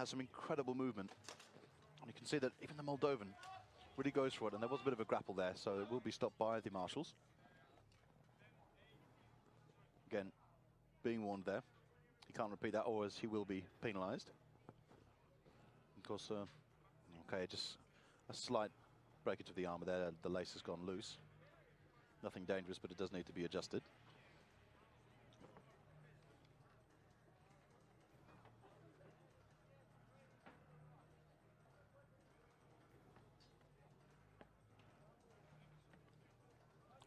has some incredible movement. And you can see that even the Moldovan really goes for it, and there was a bit of a grapple there, so it will be stopped by the marshals. Again, being warned there. He can't repeat that, or as he will be penalised. Of course, okay, just a slight breakage of the armour there. The lace has gone loose. Nothing dangerous, but it does need to be adjusted.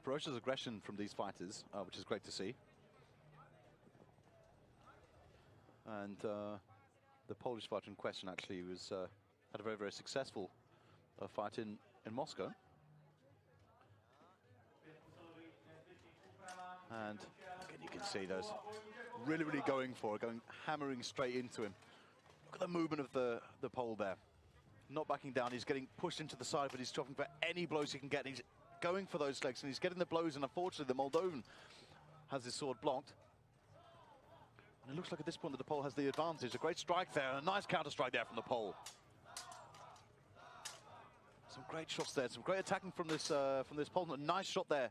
Ferocious aggression from these fighters, which is great to see. And the Polish fighter in question actually was had a very, very successful fight in Moscow. And again, you can see those really, really going hammering straight into him. Look at the movement of the Pole there. Not backing down, he's getting pushed into the side, but he's dropping for any blows he can get. And he's going for those legs, and he's getting the blows, and unfortunately the Moldovan has his sword blocked. And it looks like at this point that the Pole has the advantage. A great strike there, and a nice counter strike there from the Pole. Some great shots there, some great attacking from this Pole. A nice shot there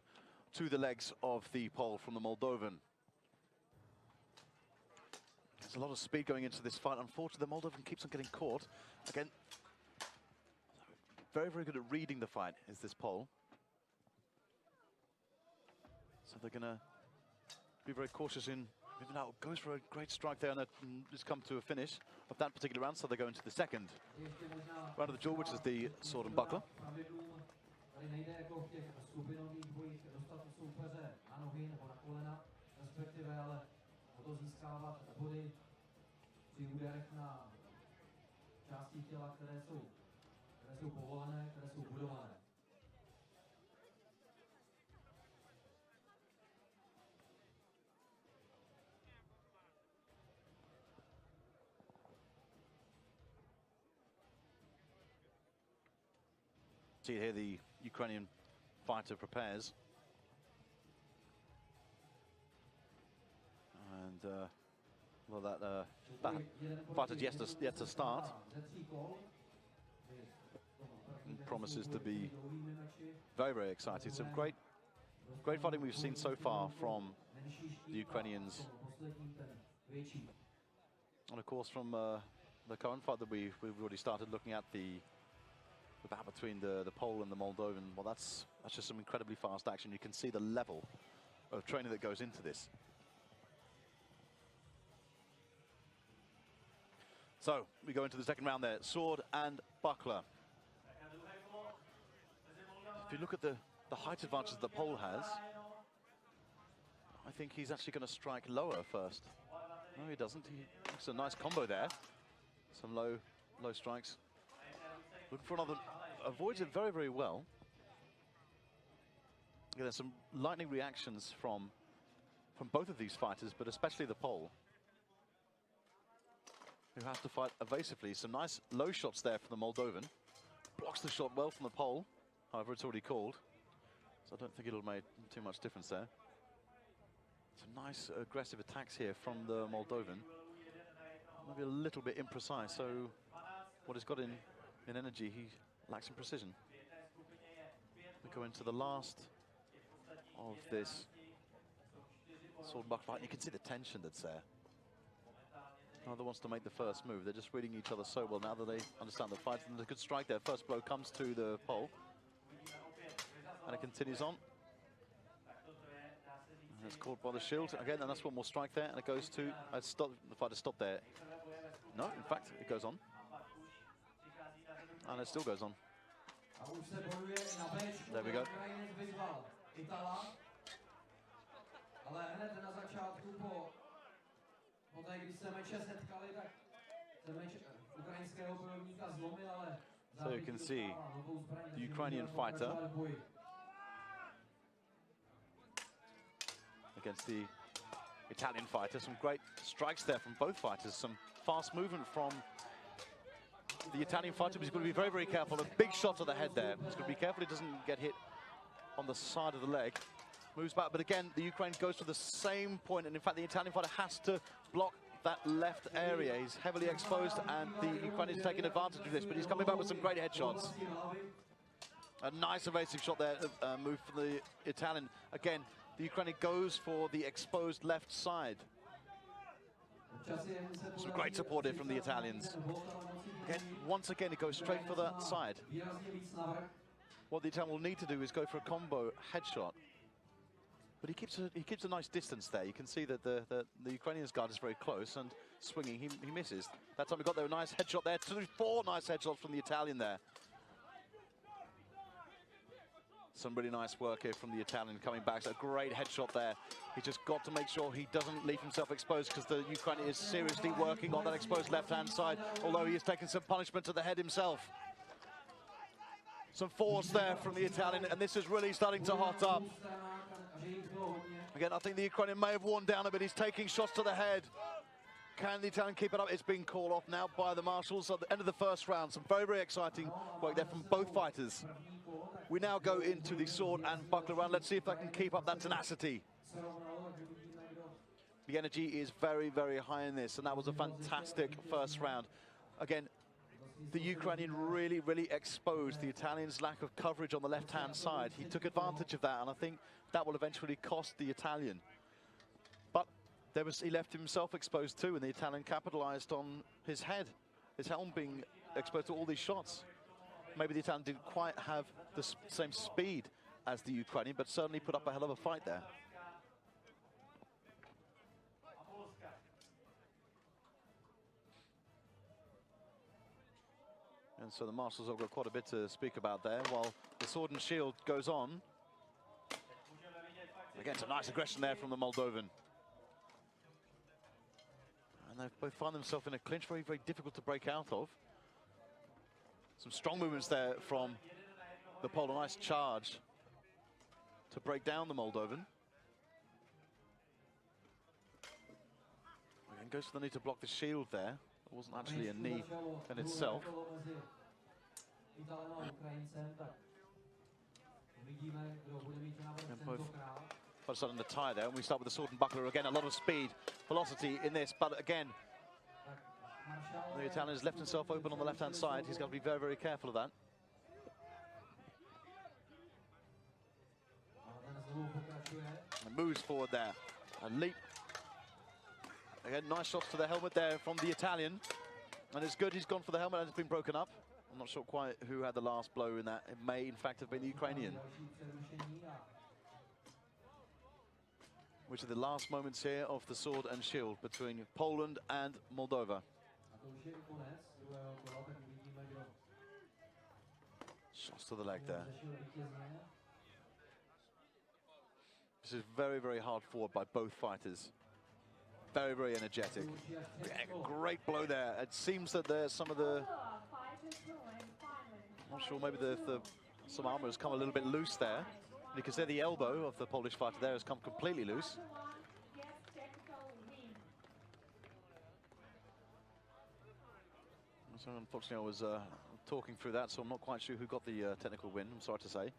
to the legs of the Pole from the Moldovan. There's a lot of speed going into this fight. Unfortunately, the Moldovan keeps on getting caught. Again, very, very good at reading the fight is this Pole. So they're going to be very cautious in moving out. Goes for a great strike there, and that has come to a finish of that particular round. So they go into the second round of the duel, which is the sword and buckler. See here the Ukrainian fighter prepares. And well, that fighter's yet to start. And promises to be very, very exciting. Some great fighting we've seen so far from the Ukrainians. And of course from the current fight that we've already started looking at, the battle between the Pole and the Moldovan. Well, that's just some incredibly fast action. You can see the level of training that goes into this. So we go into the second round there, sword and buckler. If you look at the height advantage the Pole has, I think he's actually going to strike lower first. No, he doesn't. It's a nice combo there. Some low strikes. Looking for another, avoids it very, very well. There's some lightning reactions from both of these fighters, but especially the Pole, who has to fight evasively. Some nice low shots there from the Moldovan. Blocks the shot well from the Pole. However, it's already called, so I don't think it'll make too much difference there. Some nice aggressive attacks here from the Moldovan. Maybe a little bit imprecise, so what he's got in energy, he lacks in precision. We go into the last of this sword buck fight. You can see the tension that's there. Neither wants to make the first move. They're just reading each other so well now that they understand the fight. And a good strike there. First blow comes to the Pole. And it continues on. And it's caught by the shield. Again, and that's one more strike there. And it goes to... the fighter stopped there. No, in fact, it goes on. And it still goes on. There we go. So you can see the Ukrainian fighter against the Italian fighter. Some great strikes there from both fighters. Some fast movement from the Italian fighter, but he's going to be very, very careful. A big shot to the head there. He's going to be careful he doesn't get hit on the side of the leg. Moves back, but again, the Ukraine goes to the same point, and in fact, the Italian fighter has to block that left area. He's heavily exposed, and the Ukrainian's taking advantage of this, but he's coming back with some great headshots. A nice evasive shot there, move from the Italian. Again, the Ukrainian goes for the exposed left side. Some great support here from the Italians. Again, once again, he goes straight for that side. What the Italian will need to do is go for a combo headshot. But he keeps a nice distance there. You can see that the Ukrainian's guard is very close, and swinging, he misses. That time we got there, a nice headshot there. 4 nice headshots from the Italian there. Some really nice work here from the Italian coming back. So a great headshot there. He's just got to make sure he doesn't leave himself exposed, because the Ukrainian is seriously working on that exposed left-hand side, although he is taking some punishment to the head himself. Some force there from the Italian, and this is really starting to hot up. Again, I think the Ukrainian may have worn down a bit. He's taking shots to the head. Can the Italian keep it up? It's been called off now by the marshals at the end of the first round. Some very, very exciting work there from both fighters. We now go into the sword and buckler round. Let's see if they can keep up that tenacity. The energy is very, very high in this, and that was a fantastic first round. Again, the Ukrainian really, really exposed the Italian's lack of coverage on the left-hand side. He took advantage of that, and I think that will eventually cost the Italian. But he left himself exposed too, and the Italian capitalized on his head, his helm being exposed to all these shots. Maybe the Italian didn't quite have the same speed as the Ukrainian, but certainly put up a hell of a fight there. And so the marshals have got quite a bit to speak about there, while the sword and shield goes on. Again, some nice aggression there from the Moldovan. And they both find themselves in a clinch, very, very difficult to break out of. Some strong movements there from the Pole. A nice charge to break down the Moldovan. And goes for the knee to block the shield there. It wasn't actually a knee in itself. And both starting to tie there, and we start with the sword and buckler again. A lot of speed, velocity in this, but again, the Italian has left himself open on the left-hand side. He's got to be very, very careful of that. And moves forward there. A leap. Again, nice shots to the helmet there from the Italian. And it's good he's gone for the helmet and it's been broken up. I'm not sure quite who had the last blow in that. It may, in fact, have been the Ukrainian. Which are the last moments here of the sword and shield between Poland and Moldova. Shots to the leg there. This is very, very hard fought by both fighters. Very, very energetic. A great blow there. It seems that there's some of the... I'm not sure, maybe some armor has come a little bit loose there. You can see the elbow of the Polish fighter there has come completely loose. So unfortunately, I was talking through that, so I'm not quite sure who got the technical win, I'm sorry to say.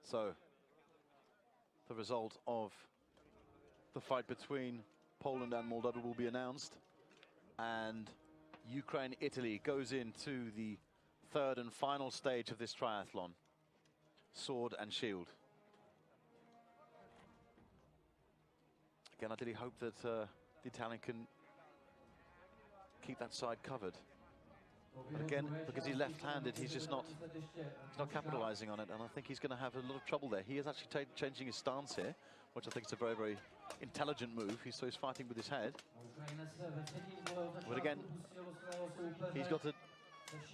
So, the result of the fight between Poland and Moldova will be announced, and Ukraine-Italy goes into the third and final stage of this triathlon, sword and shield. Again, I really hope that the Italian can keep that side covered. But again, because he's left-handed, he's not capitalizing on it, and I think he's going to have a lot of trouble there. He is actually changing his stance here, which I think is a very, very intelligent move. So he's fighting with his head. But again, he's got to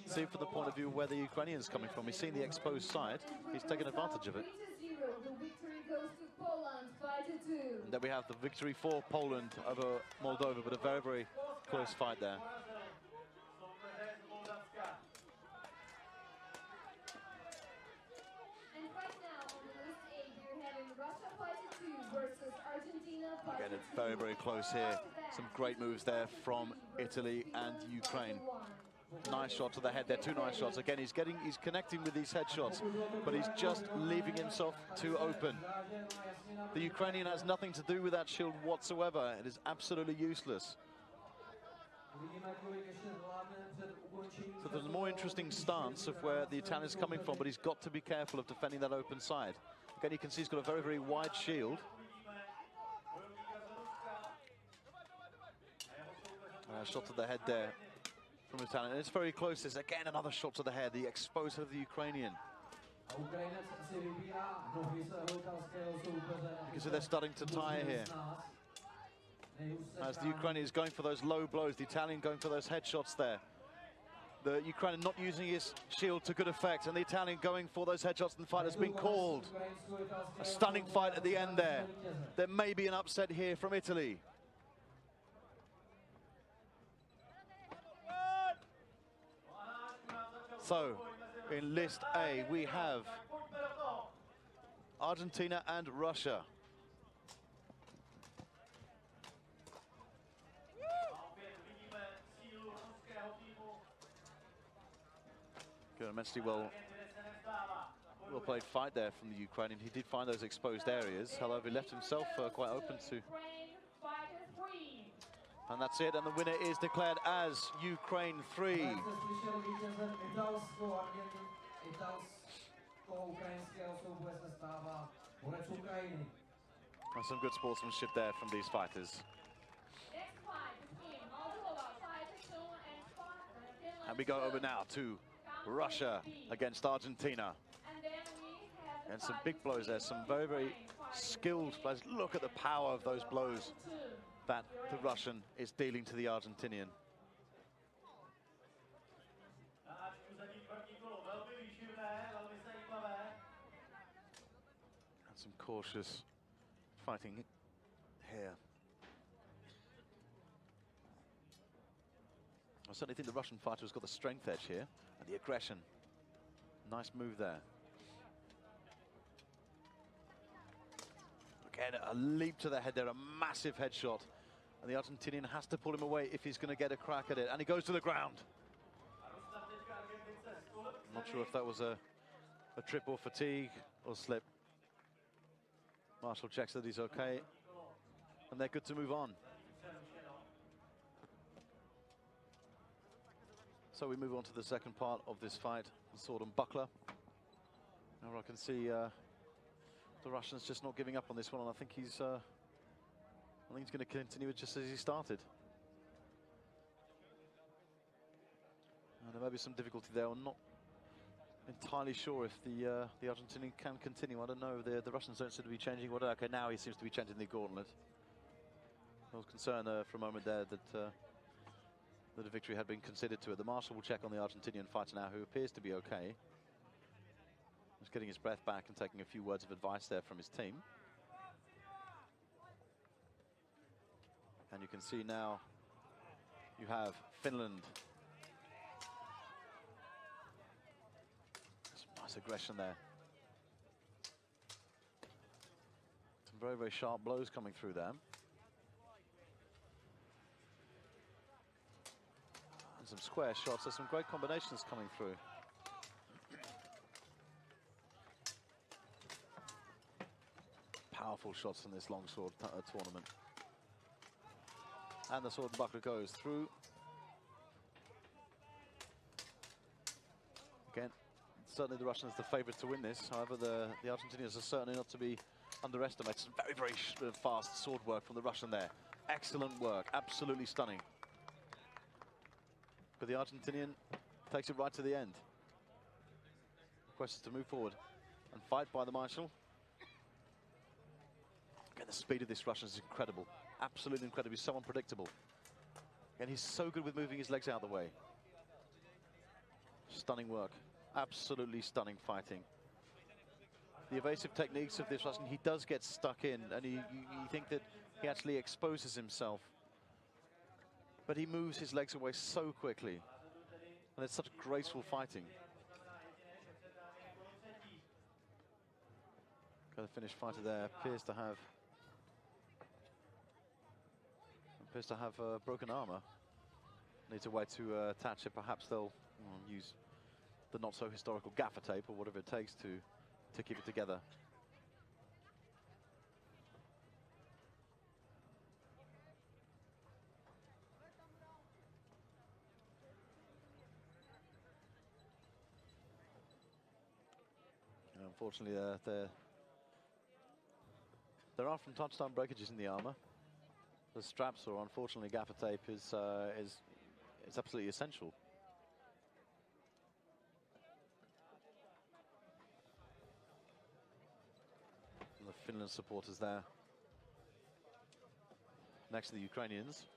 see from the point of view where the Ukrainian is coming from. He's seen the exposed side. He's taken advantage of it. And then we have the victory for Poland over Moldova, but a very, very close fight there. Again, Very, very close here. Some great moves there from Italy and Ukraine. Nice shot to the head there, two nice shots. Again, he's connecting with these headshots, but he's just leaving himself too open. The Ukrainian has nothing to do with that shield whatsoever. It is absolutely useless. So there's a more interesting stance of where the Italian's coming from, but he's got to be careful of defending that open side. Again, you can see he's got a very, very wide shield. Shot to the head there from Italian. And it's very close. There's again another shot to the head, the exposure of the Ukrainian. You can see they're starting to tire here. As the Ukrainian is going for those low blows, the Italian going for those headshots there. The Ukrainian not using his shield to good effect, and the Italian going for those headshots, and the fight has been called. A stunning fight at the end there. There may be an upset here from Italy. So, in List A, we have Argentina and Russia. Good, immensely well played fight there from the Ukrainian. He did find those exposed areas. However, he left himself quite open to. And that's it, and the winner is declared as Ukraine 3. And some good sportsmanship there from these fighters. And we go over now to Russia against Argentina. And some big blows there, some very, very skilled players. Look at the power of those blows that the Russian is dealing to the Argentinian. And some cautious fighting here. I certainly think the Russian fighter has got the strength edge here and the aggression. Nice move there. Again, a leap to the head there, a massive headshot. And the Argentinian has to pull him away if he's going to get a crack at it. And he goes to the ground. I'm not sure if that was a trip or fatigue or slip. Marshall checks that he's okay. And they're good to move on. So we move on to the second part of this fight, the sword and buckler. Now I can see the Russian's just not giving up on this one, and I think he's going to continue it just as he started. And there may be some difficulty there. I'm not entirely sure if the Argentinian can continue. I don't know. The Russians don't seem to be changing. Okay, now he seems to be changing the gauntlet. I was concerned for a moment there that a victory had been considered to it. The marshal will check on the Argentinian fighter now, who appears to be okay. He's getting his breath back and taking a few words of advice there from his team. And you can see now you have Finland. Some nice aggression there. Some very, very sharp blows coming through there. And some square shots. There's some great combinations coming through. Powerful shots in this long sword tournament. And the sword and buckler goes through. Again, certainly the Russians are the favourite to win this. However, the Argentinians are certainly not to be underestimated. Some very, very fast sword work from the Russian there. Excellent work, absolutely stunning. But the Argentinian takes it right to the end. Requests to move forward and fight by the marshal. Again, the speed of this Russian is incredible. Absolutely incredible. He's so unpredictable. And he's so good with moving his legs out of the way. Stunning work. Absolutely stunning fighting. The evasive techniques of this Russian, he does get stuck in, and you think that he actually exposes himself. But he moves his legs away so quickly. And it's such graceful fighting. The finished fighter there appears to have appears to have broken armor. Needs a way to attach it. Perhaps they'll use the not so historical gaffer tape or whatever it takes to keep it together. And unfortunately, there are from time to time breakages in the armor. The straps, or unfortunately gaffer tape, is absolutely essential. And the Finland supporters there next to the Ukrainians.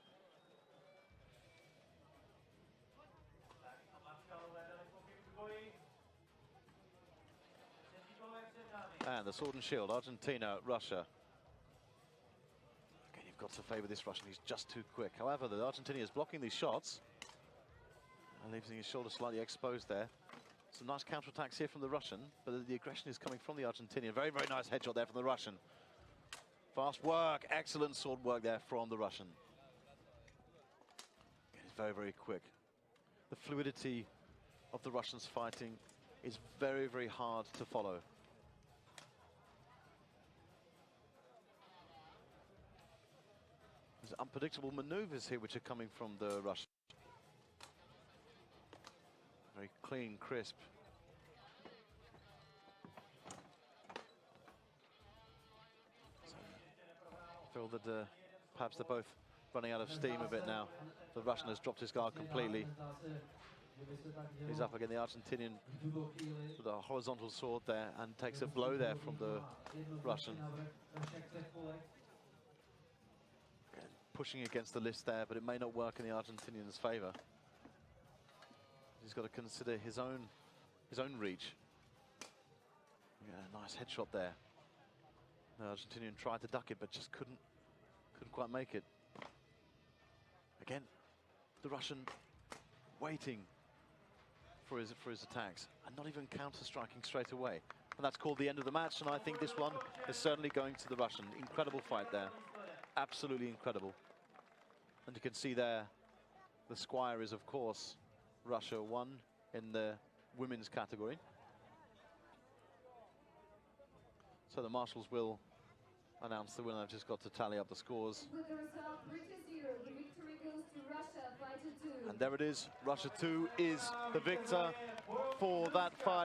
And the sword and shield, Argentina, Russia. Again, you've got to favour this Russian, he's just too quick. However, the Argentinian is blocking these shots and leaving his shoulder slightly exposed there. Some nice counterattacks here from the Russian, but the aggression is coming from the Argentinian. Very, very nice headshot there from the Russian. Fast work, excellent sword work there from the Russian. It's very, very quick. The fluidity of the Russians fighting is very, very hard to follow. There's unpredictable maneuvers here which are coming from the Russians. Very clean, crisp. So I feel that perhaps they're both running out of steam a bit now. The Russian has dropped his guard completely. He's up again, the Argentinian with a horizontal sword there, and takes a blow there from the Russian. Pushing against the list there, but it may not work in the Argentinian's favour. He's got to consider his own reach. Yeah, nice headshot there. The Argentinian tried to duck it, but just couldn't quite make it. Again, the Russian waiting for his attacks and not even counter-striking straight away. And that's called the end of the match, and I think this one is certainly going to the Russian. Incredible fight there. Absolutely incredible. And you can see there, the squire is, of course, Russia won in the women's category. So the marshals will announce the winner. I've just got to tally up the scores. With the result, Russia 0, the victory goes to Russia, fighter 2. And there it is, Russia 2 is the victor for that fight.